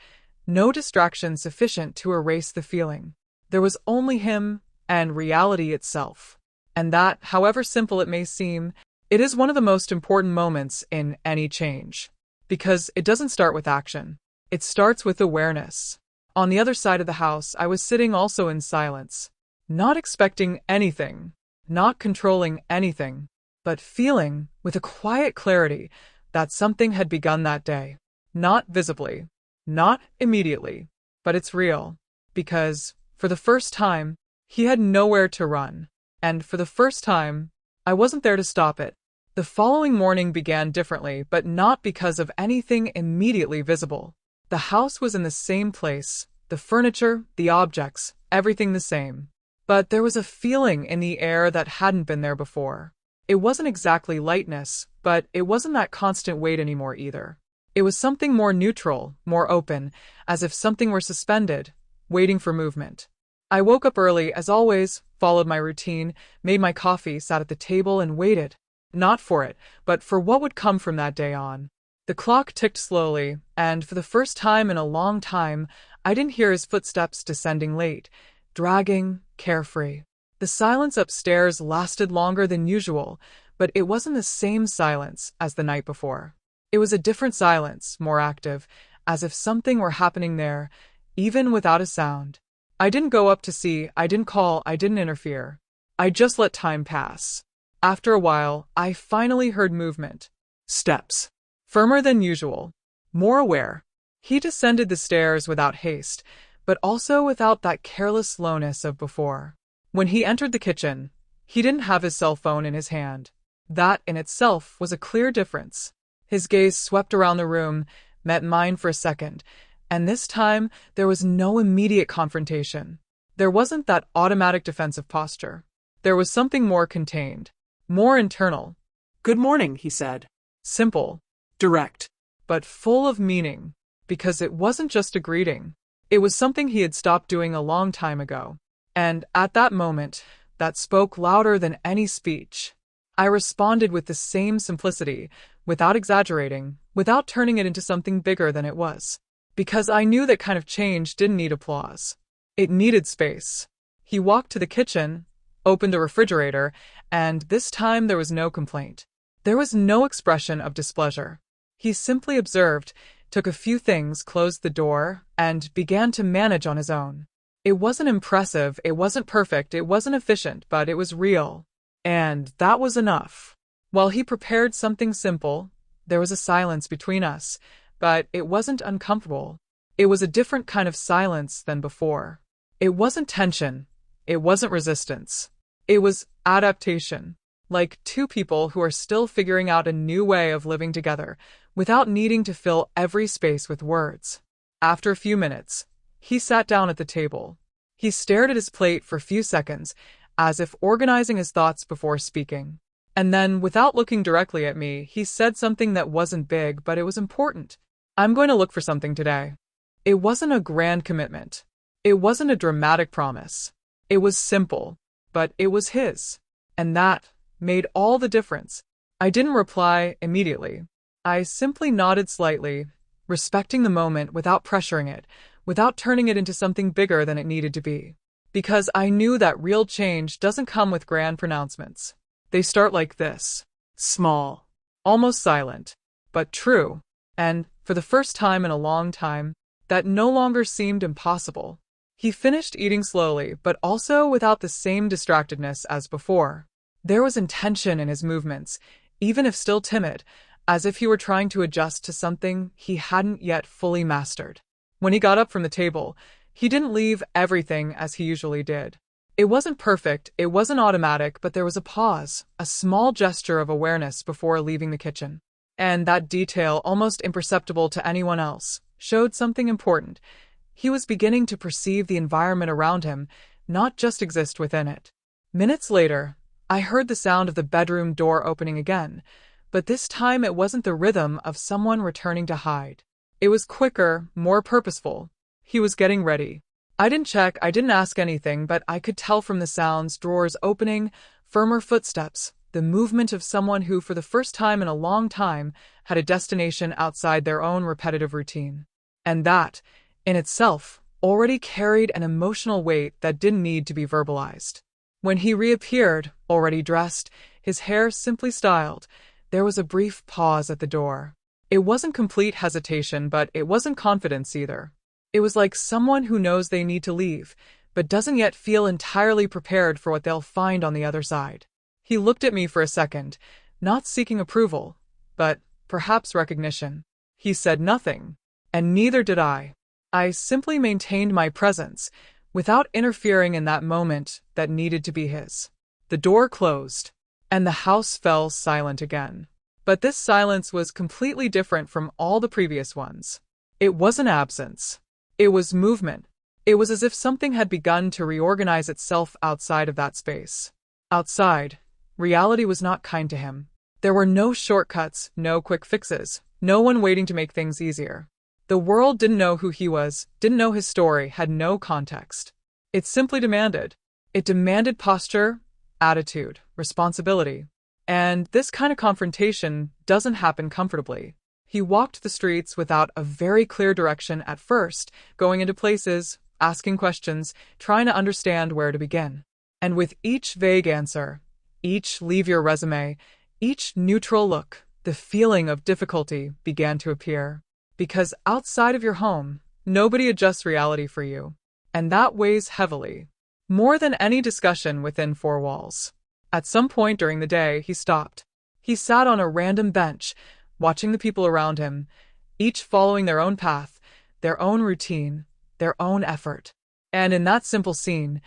no distraction sufficient to erase the feeling. There was only him and reality itself. And that, however simple it may seem, it is one of the most important moments in any change. Because it doesn't start with action. It starts with awareness. On the other side of the house, I was sitting also in silence. Not expecting anything. Not controlling anything. But feeling, with a quiet clarity, that something had begun that day. Not visibly. Not immediately. But it's real. Because, for the first time, he had nowhere to run. And for the first time, I wasn't there to stop it. The following morning began differently, but not because of anything immediately visible. The house was in the same place, the furniture, the objects, everything the same. But there was a feeling in the air that hadn't been there before. It wasn't exactly lightness, but it wasn't that constant weight anymore either. It was something more neutral, more open, as if something were suspended, waiting for movement. I woke up early, as always, followed my routine, made my coffee, sat at the table, and waited. Not for it, but for what would come from that day on. The clock ticked slowly, and for the first time in a long time, I didn't hear his footsteps descending late, dragging, carefree. The silence upstairs lasted longer than usual, but it wasn't the same silence as the night before. It was a different silence, more active, as if something were happening there, even without a sound. I didn't go up to see, I didn't call, I didn't interfere. I just let time pass. After a while, I finally heard movement. Steps. Firmer than usual. More aware. He descended the stairs without haste, but also without that careless slowness of before. When he entered the kitchen, he didn't have his cell phone in his hand. That in itself was a clear difference. His gaze swept around the room, met mine for a second, and this time there was no immediate confrontation. There wasn't that automatic defensive posture. There was something more contained, more internal. Good morning, he said. Simple. Direct. But full of meaning, because it wasn't just a greeting. It was something he had stopped doing a long time ago. And at that moment, that spoke louder than any speech. I responded with the same simplicity, without exaggerating, without turning it into something bigger than it was. Because I knew that kind of change didn't need applause. It needed space. He walked to the kitchen, opened the refrigerator, and this time there was no complaint. There was no expression of displeasure. He simply observed, took a few things, closed the door, and began to manage on his own. It wasn't impressive, it wasn't perfect, it wasn't efficient, but it was real. And that was enough. While he prepared something simple, there was a silence between us, but it wasn't uncomfortable. It was a different kind of silence than before. It wasn't tension. It wasn't resistance. It was adaptation. Like two people who are still figuring out a new way of living together, without needing to fill every space with words. After a few minutes, he sat down at the table. He stared at his plate for a few seconds, as if organizing his thoughts before speaking. And then, without looking directly at me, he said something that wasn't big, but it was important. I'm going to look for something today. It wasn't a grand commitment. It wasn't a dramatic promise. It was simple, but it was his. And that made all the difference. I didn't reply immediately. I simply nodded slightly, respecting the moment without pressuring it, without turning it into something bigger than it needed to be. Because I knew that real change doesn't come with grand pronouncements. They start like this. Small. Almost silent. But true. And, for the first time in a long time, that no longer seemed impossible. He finished eating slowly, but also without the same distractedness as before. There was intention in his movements, even if still timid, as if he were trying to adjust to something he hadn't yet fully mastered. When he got up from the table, he didn't leave everything as he usually did. It wasn't perfect, it wasn't automatic, but there was a pause, a small gesture of awareness before leaving the kitchen. And that detail, almost imperceptible to anyone else, showed something important. He was beginning to perceive the environment around him, not just exist within it. Minutes later, I heard the sound of the bedroom door opening again, but this time it wasn't the rhythm of someone returning to hide. It was quicker, more purposeful. He was getting ready. I didn't check, I didn't ask anything, but I could tell from the sounds, drawers opening, firmer footsteps, the movement of someone who, for the first time in a long time, had a destination outside their own repetitive routine. And that, in itself, already carried an emotional weight that didn't need to be verbalized. When he reappeared, already dressed, his hair simply styled, there was a brief pause at the door. It wasn't complete hesitation, but it wasn't confidence either. It was like someone who knows they need to leave, but doesn't yet feel entirely prepared for what they'll find on the other side. He looked at me for a second, not seeking approval, but perhaps recognition. He said nothing, and neither did I. I simply maintained my presence, without interfering in that moment that needed to be his. The door closed, and the house fell silent again. But this silence was completely different from all the previous ones. It wasn't absence. It was movement. It was as if something had begun to reorganize itself outside of that space. Outside, reality was not kind to him. There were no shortcuts, no quick fixes, no one waiting to make things easier. The world didn't know who he was, didn't know his story, had no context. It simply demanded. It demanded posture, attitude, responsibility. And this kind of confrontation doesn't happen comfortably. He walked the streets without a very clear direction at first, going into places, asking questions, trying to understand where to begin. And with each vague answer, each leave your resume, each neutral look, the feeling of difficulty began to appear. Because outside of your home, nobody adjusts reality for you. And that weighs heavily. More than any discussion within four walls. At some point during the day, he stopped. He sat on a random bench, watching the people around him, each following their own path, their own routine, their own effort. And in that simple scene,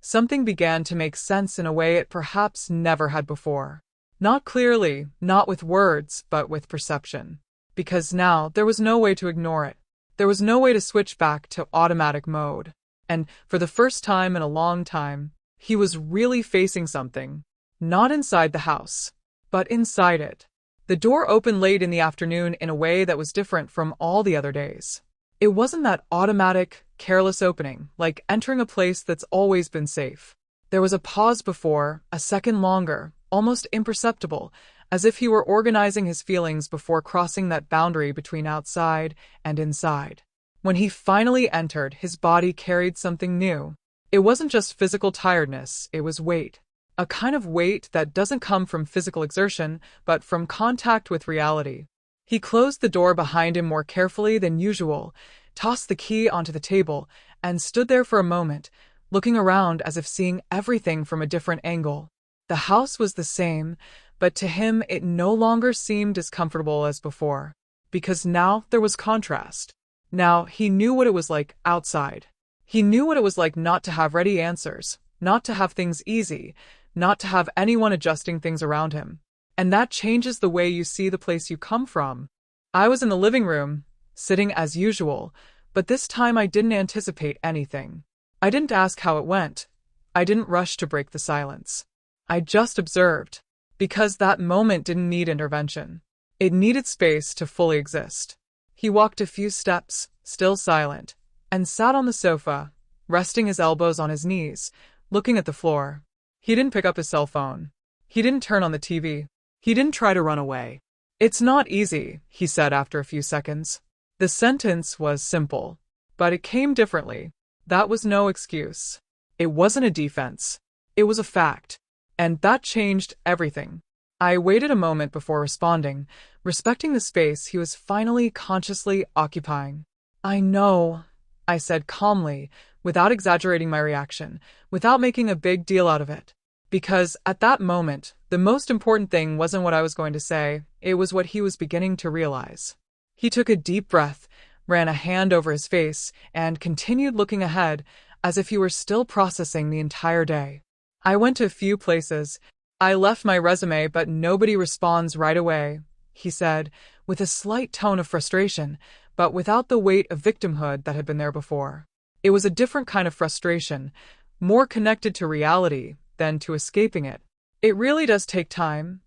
something began to make sense in a way it perhaps never had before. Not clearly, not with words, but with perception. Because now there was no way to ignore it. There was no way to switch back to automatic mode. And for the first time in a long time, he was really facing something. Not inside the house, but inside it. The door opened late in the afternoon in a way that was different from all the other days. It wasn't that automatic, careless opening, like entering a place that's always been safe. There was a pause before, a second longer, almost imperceptible, as if he were organizing his feelings before crossing that boundary between outside and inside. When he finally entered, his body carried something new. It wasn't just physical tiredness, it was weight. A kind of weight that doesn't come from physical exertion, but from contact with reality. He closed the door behind him more carefully than usual, tossed the key onto the table, and stood there for a moment, looking around as if seeing everything from a different angle. The house was the same, but to him it no longer seemed as comfortable as before. Because now there was contrast. Now he knew what it was like outside. He knew what it was like not to have ready answers, not to have things easy, not to have anyone adjusting things around him. And that changes the way you see the place you come from. I was in the living room, sitting as usual, but this time I didn't anticipate anything. I didn't ask how it went. I didn't rush to break the silence. I just observed. Because that moment didn't need intervention. It needed space to fully exist. He walked a few steps, still silent, and sat on the sofa, resting his elbows on his knees, looking at the floor. He didn't pick up his cell phone. He didn't turn on the TV. He didn't try to run away. "It's not easy," he said after a few seconds. The sentence was simple, but it came differently. That was no excuse. It wasn't a defense. It was a fact. And that changed everything. I waited a moment before responding, respecting the space he was finally consciously occupying. "I know," I said calmly, without exaggerating my reaction, without making a big deal out of it. Because at that moment, the most important thing wasn't what I was going to say, it was what he was beginning to realize. He took a deep breath, ran a hand over his face, and continued looking ahead, as if he were still processing the entire day. "I went to a few places. I left my resume, but nobody responds right away," he said, with a slight tone of frustration, but without the weight of victimhood that had been there before. It was a different kind of frustration, more connected to reality than to escaping it. "It really does take time,"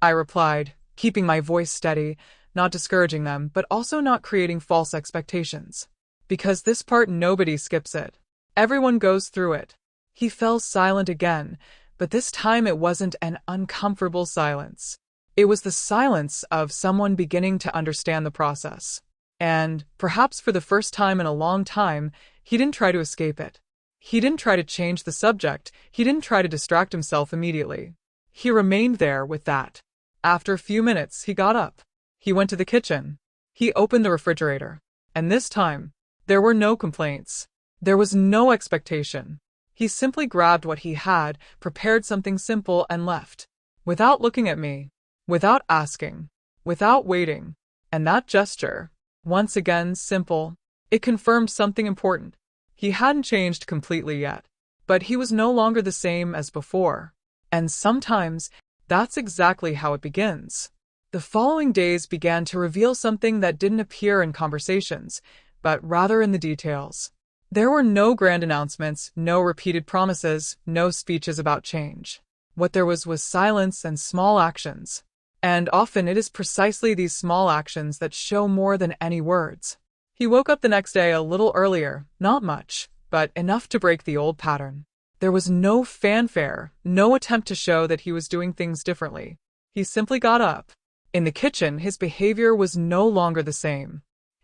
I replied, keeping my voice steady, not discouraging them, but also not creating false expectations. Because this part nobody skips it. Everyone goes through it. He fell silent again, but this time it wasn't an uncomfortable silence. It was the silence of someone beginning to understand the process. And, perhaps for the first time in a long time, he didn't try to escape it. He didn't try to change the subject, he didn't try to distract himself immediately. He remained there with that. After a few minutes, he got up. He went to the kitchen. He opened the refrigerator. And this time, there were no complaints. There was no expectation. He simply grabbed what he had, prepared something simple, and left. Without looking at me. Without asking. Without waiting. And that gesture, once again simple, it confirmed something important. He hadn't changed completely yet, but he was no longer the same as before. And sometimes, that's exactly how it begins. The following days began to reveal something that didn't appear in conversations, but rather in the details. There were no grand announcements, no repeated promises, no speeches about change. What there was silence and small actions. And often it is precisely these small actions that show more than any words. He woke up the next day a little earlier, not much, but enough to break the old pattern. There was no fanfare, no attempt to show that he was doing things differently. He simply got up. In the kitchen, his behavior was no longer the same.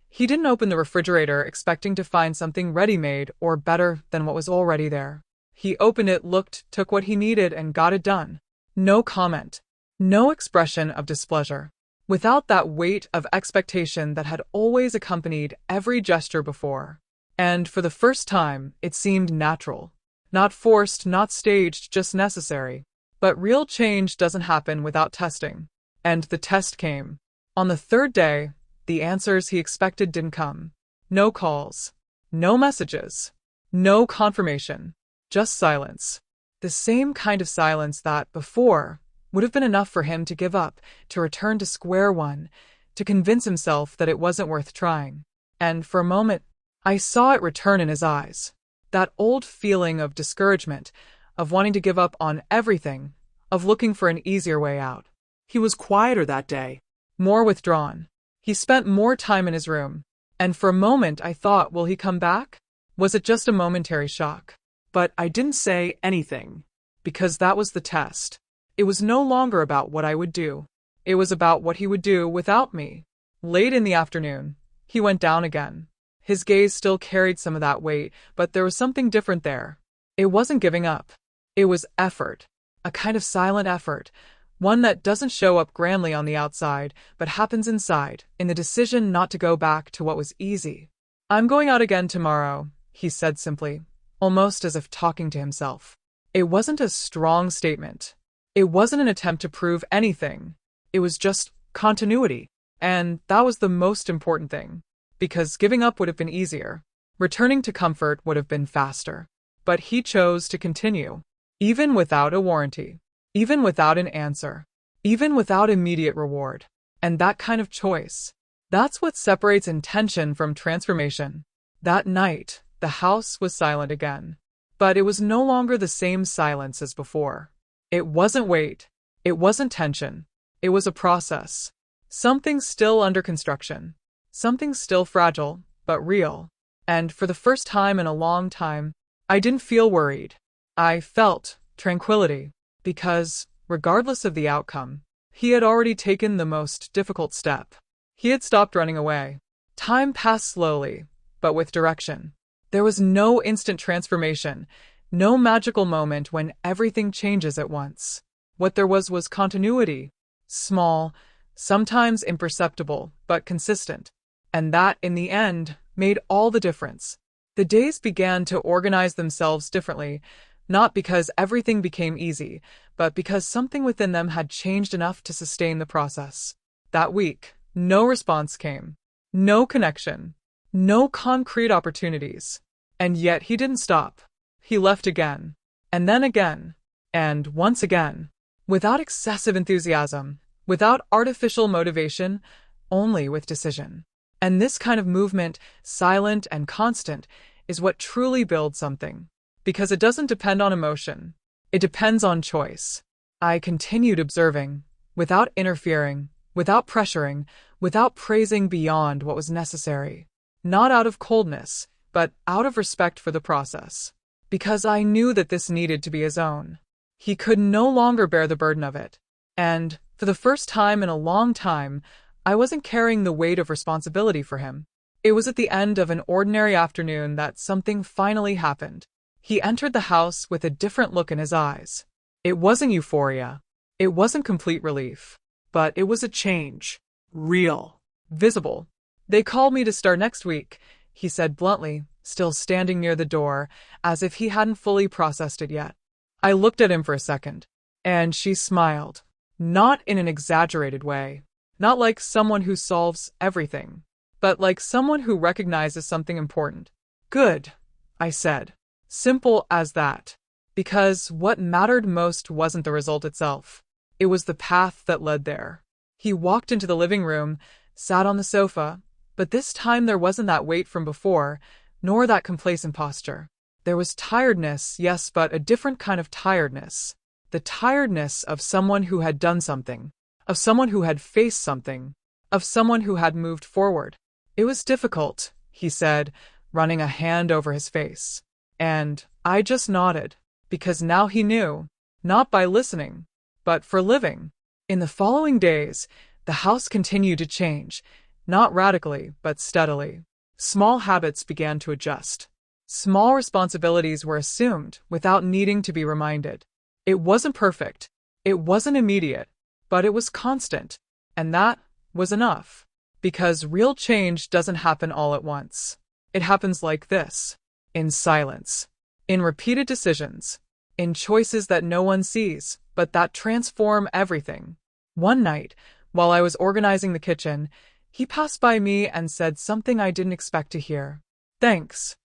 He didn't open the refrigerator expecting to find something ready-made or better than what was already there. He opened it, looked, took what he needed, and got it done. No comment. No expression of displeasure. Without that weight of expectation that had always accompanied every gesture before. And for the first time, it seemed natural. Not forced, not staged, just necessary. But real change doesn't happen without testing. And the test came. On the third day, the answers he expected didn't come. No calls. No messages. No confirmation. Just silence. The same kind of silence that, before, would have been enough for him to give up, to return to square one, to convince himself that it wasn't worth trying. And for a moment, I saw it return in his eyes. That old feeling of discouragement, of wanting to give up on everything, of looking for an easier way out. He was quieter that day. More withdrawn. He spent more time in his room. And for a moment I thought, will he come back? Was it just a momentary shock? But I didn't say anything. Because that was the test. It was no longer about what I would do. It was about what he would do without me. Late in the afternoon, he went down again. His gaze still carried some of that weight, but there was something different there. It wasn't giving up. It was effort. A kind of silent effort. One that doesn't show up grandly on the outside, but happens inside, in the decision not to go back to what was easy. I'm going out again tomorrow, he said simply, almost as if talking to himself. It wasn't a strong statement. It wasn't an attempt to prove anything. It was just continuity. And that was the most important thing. Because giving up would have been easier. Returning to comfort would have been faster. But he chose to continue. Even without a warranty. Even without an answer. Even without immediate reward. And that kind of choice. That's what separates intention from transformation. That night, the house was silent again. But it was no longer the same silence as before. It wasn't weight. It wasn't tension. It was a process. Something still under construction. Something still fragile, but real. And for the first time in a long time, I didn't feel worried. I felt tranquility. Because, regardless of the outcome, he had already taken the most difficult step. He had stopped running away. Time passed slowly, but with direction. There was no instant transformation, no magical moment when everything changes at once. What there was continuity. Small, sometimes imperceptible, but consistent. And that, in the end, made all the difference. The days began to organize themselves differently, not because everything became easy, but because something within them had changed enough to sustain the process. That week, no response came. No connection. No concrete opportunities. And yet he didn't stop. He left again. And then again. And once again. Without excessive enthusiasm. Without artificial motivation. Only with decision. And this kind of movement, silent and constant, is what truly builds something. Because it doesn't depend on emotion. It depends on choice. I continued observing, without interfering, without pressuring, without praising beyond what was necessary. Not out of coldness, but out of respect for the process. Because I knew that this needed to be his own. He could no longer bear the burden of it. And, for the first time in a long time, I wasn't carrying the weight of responsibility for him. It was at the end of an ordinary afternoon that something finally happened. He entered the house with a different look in his eyes. It wasn't euphoria. It wasn't complete relief. But it was a change. Real. Visible. They called me to start next week, he said bluntly, still standing near the door, as if he hadn't fully processed it yet. I looked at him for a second. And she smiled. Not in an exaggerated way. Not like someone who solves everything. But like someone who recognizes something important. Good, I said. Simple as that. Because what mattered most wasn't the result itself. It was the path that led there. He walked into the living room, sat on the sofa, but this time there wasn't that weight from before, nor that complacent posture. There was tiredness, yes, but a different kind of tiredness. the tiredness of someone who had done something, of someone who had faced something, of someone who had moved forward. It was difficult, he said, running a hand over his face. And I just nodded, because now he knew, not by listening, but for living. In the following days, the house continued to change, not radically, but steadily. Small habits began to adjust. Small responsibilities were assumed without needing to be reminded. It wasn't perfect, it wasn't immediate, but it was constant, and that was enough. Because real change doesn't happen all at once. It happens like this, in silence, in repeated decisions, in choices that no one sees, but that transform everything. One night, while I was organizing the kitchen, he passed by me and said something I didn't expect to hear. Thanks.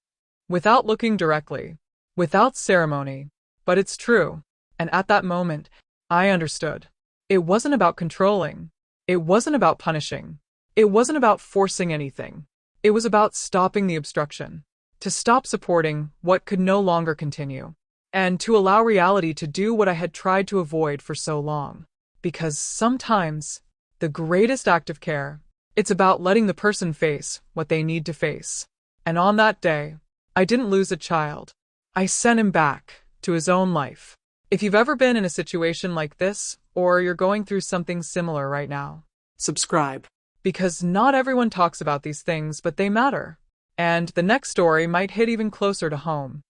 Without looking directly, without ceremony. But it's true. And at that moment, I understood. It wasn't about controlling. It wasn't about punishing. It wasn't about forcing anything. It was about stopping the obstruction. To stop supporting what could no longer continue. And to allow reality to do what I had tried to avoid for so long. Because sometimes, the greatest act of care, it's about letting the person face what they need to face. And on that day, I didn't lose a child. I sent him back to his own life. If you've ever been in a situation like this, or you're going through something similar right now, Subscribe. because not everyone talks about these things, but they matter. And the next story might hit even closer to home.